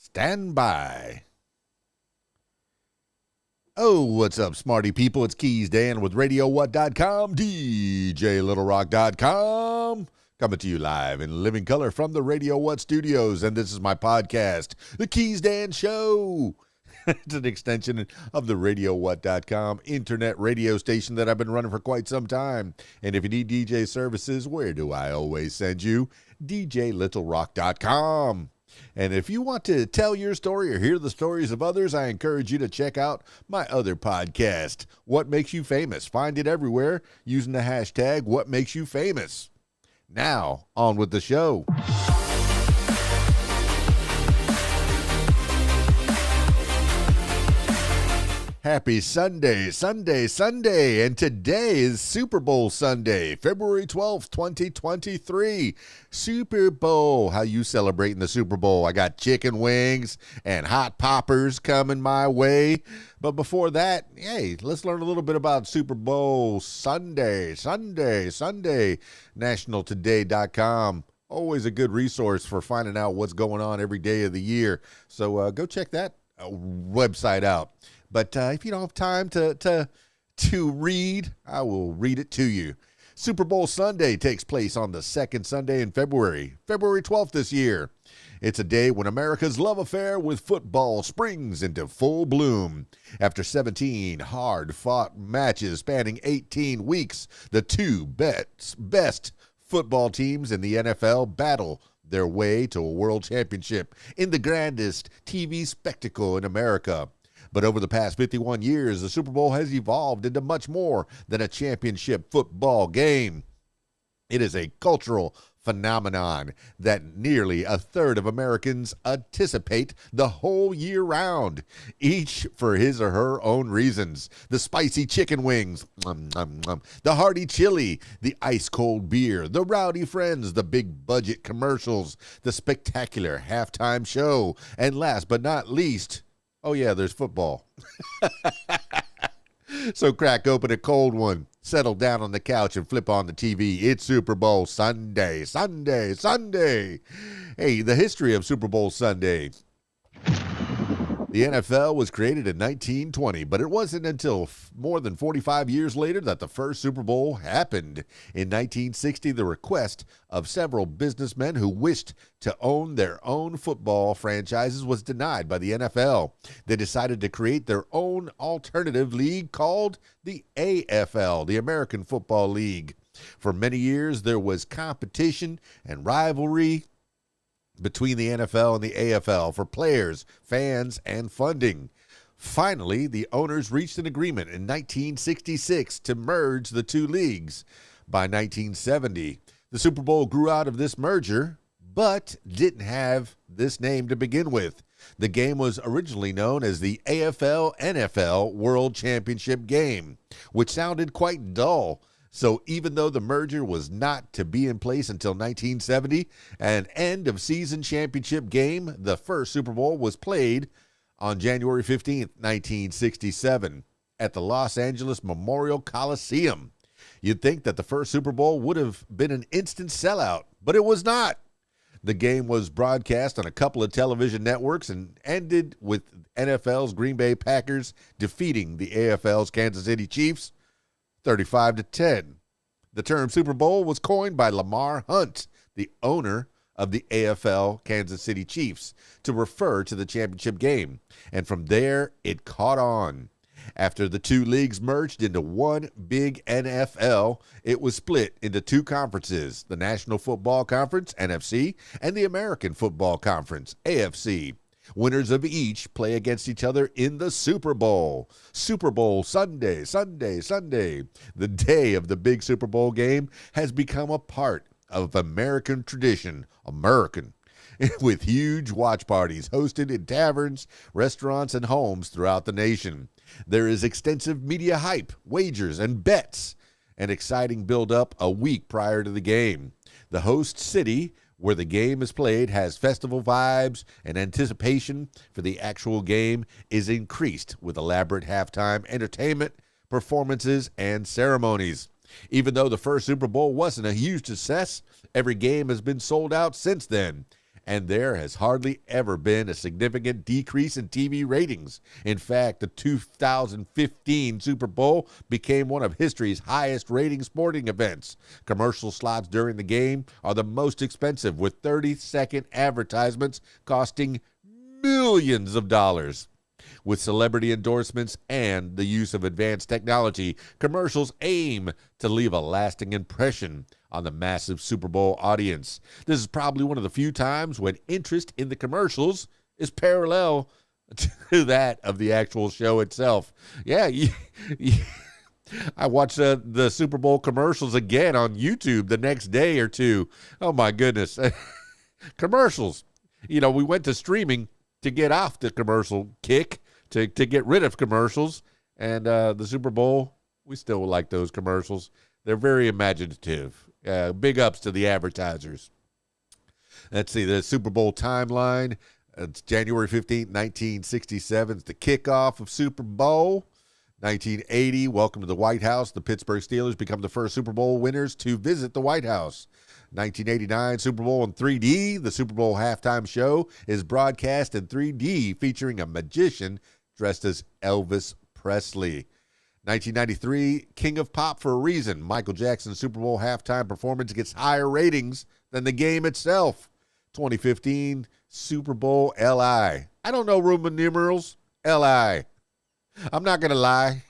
Stand by. Oh, what's up, smarty people? It's KeysDAN with RadioWhat.com, DJLittleRock.com, coming to you live in living color from the Radio What studios, and this is my podcast, The KeysDAN Show. It's an extension of the RadioWhat.com internet radio station that I've been running for quite some time. And if you need DJ services, where do I always send you? DJLittleRock.com. And if you want to tell your story or hear the stories of others, I encourage you to check out my other podcast, What Makes You Famous. Find it everywhere using the hashtag What Makes You Famous. Now, on with the show. Happy Sunday, Sunday, and today is Super Bowl Sunday, February 12th, 2023. Super Bowl. How you celebrating the Super Bowl? I got chicken wings and hot poppers coming my way. But before that, hey, let's learn a little bit about Super Bowl Sunday, nationaltoday.com. Always a good resource for finding out what's going on every day of the year. So go check that website out. But if you don't have time to read, I will read it to you. Super Bowl Sunday takes place on the second Sunday in February 12th this year. It's a day when America's love affair with football springs into full bloom. After 17 hard-fought matches spanning 18 weeks, the two best football teams in the NFL battle their way to a world championship in the grandest TV spectacle in America. But over the past 51 years, the Super Bowl has evolved into much more than a championship football game. It is a cultural phenomenon that nearly a third of Americans anticipate the whole year round, each for his or her own reasons. The spicy chicken wings, the hearty chili, the ice-cold beer, the rowdy friends, the big-budget commercials, the spectacular halftime show, and last but not least, oh yeah, there's football. So crack open a cold one, settle down on the couch and flip on the TV. It's Super Bowl Sunday. Hey, the history of Super Bowl Sunday. The NFL was created in 1920, but it wasn't until more than 45 years later that the first Super Bowl happened. In 1960, the request of several businessmen who wished to own their own football franchises was denied by the NFL. They decided to create their own alternative league called the AFL, the American Football League. For many years, there was competition and rivalry between the NFL and the AFL for players, fans, and funding. Finally, the owners reached an agreement in 1966 to merge the two leagues. By 1970, the Super Bowl grew out of this merger, but didn't have this name to begin with. The game was originally known as the AFL-NFL World Championship Game, which sounded quite dull. So even though the merger was not to be in place until 1970, an end-of-season championship game, the first Super Bowl was played on January 15th, 1967, at the Los Angeles Memorial Coliseum. You'd think that the first Super Bowl would have been an instant sellout, but it was not. The game was broadcast on a couple of television networks and ended with NFL's Green Bay Packers defeating the AFL's Kansas City Chiefs 35-10. The term Super Bowl was coined by Lamar Hunt, the owner of the AFL Kansas City Chiefs, to refer to the championship game. And from there, it caught on. After the two leagues merged into one big NFL, it was split into two conferences, the National Football Conference, NFC, and the American Football Conference, AFC. Winners of each play against each other in the Super Bowl. Super Bowl Sunday. The day of the big Super Bowl game has become a part of American tradition. With huge watch parties hosted in taverns, restaurants, and homes throughout the nation. There is extensive media hype, wagers, and bets, and exciting build-up a week prior to the game. The host city where the game is played has festival vibes, and anticipation for the actual game is increased with elaborate halftime entertainment, performances, and ceremonies. Even though the first Super Bowl wasn't a huge success, every game has been sold out since then. and there has hardly ever been a significant decrease in TV ratings. In fact, the 2015 Super Bowl became one of history's highest-rating sporting events. Commercial slots during the game are the most expensive, with 30-second advertisements costing millions of dollars. With celebrity endorsements and the use of advanced technology, commercials aim to leave a lasting impression on the massive Super Bowl audience. This is probably one of the few times when interest in the commercials is parallel to that of the actual show itself. Yeah, I watched the Super Bowl commercials again on YouTube the next day or two. Oh, my goodness. Commercials. We went to streaming to get off the commercial kick, to get rid of commercials. And the Super Bowl, we still like those commercials. They're very imaginative. Big ups to the advertisers. Let's see, the Super Bowl timeline. It's January 15th, 1967. It's the kickoff of Super Bowl. 1980, welcome to the White House. The Pittsburgh Steelers become the first Super Bowl winners to visit the White House. 1989, Super Bowl in 3D. The Super Bowl halftime show is broadcast in 3D, featuring a magician dressed as Elvis Presley. 1993, King of Pop for a reason. Michael Jackson's Super Bowl halftime performance gets higher ratings than the game itself. 2015, Super Bowl LI. I don't know Roman numerals. LI. I'm not going to lie.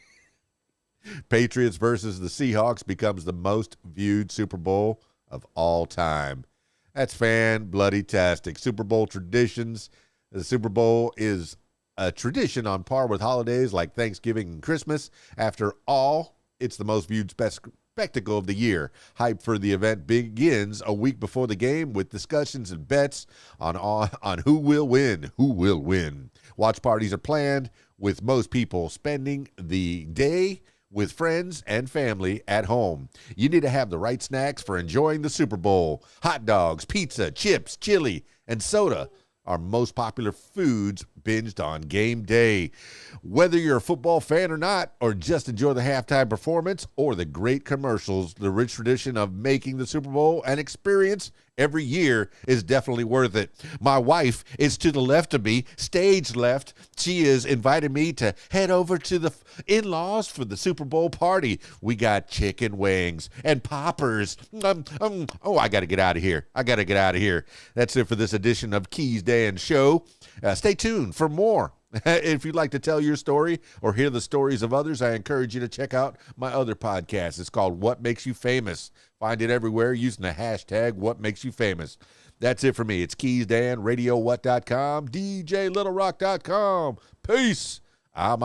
Patriots versus the Seahawks becomes the most viewed Super Bowl of all time. That's fan-bloody-tastic. Super Bowl traditions. The Super Bowl is a tradition on par with holidays like Thanksgiving and Christmas. After all, it's the most viewed spectacle of the year. Hype for the event begins a week before the game with discussions and bets on who will win. Watch parties are planned, with most people spending the day with friends and family at home. You need to have the right snacks for enjoying the Super Bowl. Hot dogs, pizza, chips, chili, and soda are most popular foods binged on game day. Whether you're a football fan or not, or just enjoy the halftime performance or the great commercials, the rich tradition of making the Super Bowl an experience every year is definitely worth it. My wife is to the left of me, stage left. She has invited me to head over to the in-laws for the Super Bowl party. We got chicken wings and poppers. Oh, I got to get out of here. That's it for this edition of KeysDAN Show. Stay tuned for more. If you'd like to tell your story or hear the stories of others, I encourage you to check out my other podcast. It's called What Makes You Famous. Find it everywhere using the hashtag #WhatMakesYouFamous. That's it for me. It's KeysDAN, RadioWhat.com, DJLittleRock.com. Peace. I'm